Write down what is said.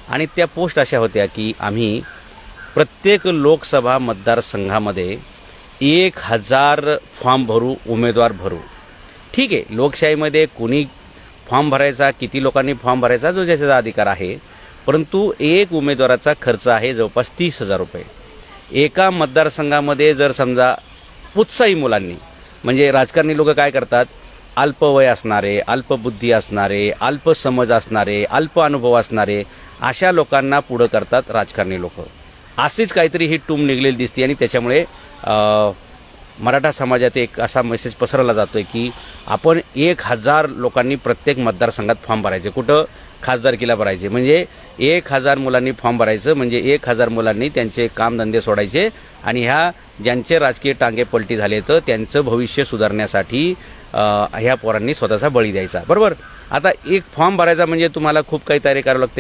आणि त्या पोस्ट अशा होत्या की आम्ही प्रत्येक लोकसभा मतदारसंघामध्ये 1000 फॉर्म भरू, उमेदवार भरू. ठीक आहे, लोकशाहीमध्ये कोणी फॉर्म भरायचा, किती लोकांनी फॉर्म भरायचा जो ज्याचा अधिकार आहे, परंतु एक उमेदवाराचा खर्च आहे जवळपास 30,000 रुपये. एका मतदारसंघामध्ये जर समजा उत्साही मुलांनी, म्हणजे राजकारणी लोक काय करतात, अल्पवय असणारे, अल्पबुद्धी असणारे, अल्प समज असणारे, अल्प अनुभव असणारे अशा लोकांना पुढं करतात राजकारणी लोक. अशीच काहीतरी ही टूम निघलेली दिसते आणि त्याच्यामुळे मराठा समाजात एक असा मेसेज पसरवला जातोय की आपण 1000 लोकांनी प्रत्येक मतदारसंघात फॉर्म भरायचे. कुठं? खासदारकीला भरायचे. म्हणजे 1000 मुलांनी फॉर्म भरायचं, म्हणजे 1000 मुलांनी त्यांचे कामधंदे सोडायचे आणि ह्या ज्यांचे राजकीय टांगे पलटी झाले तर त्यांचं भविष्य सुधारण्यासाठी ह्या पोरांनी स्वतःचा बळी द्यायचा. बरोबर. आता एक फॉर्म भरायचा म्हणजे तुम्हाला खूप काही तयारी करावी लागते.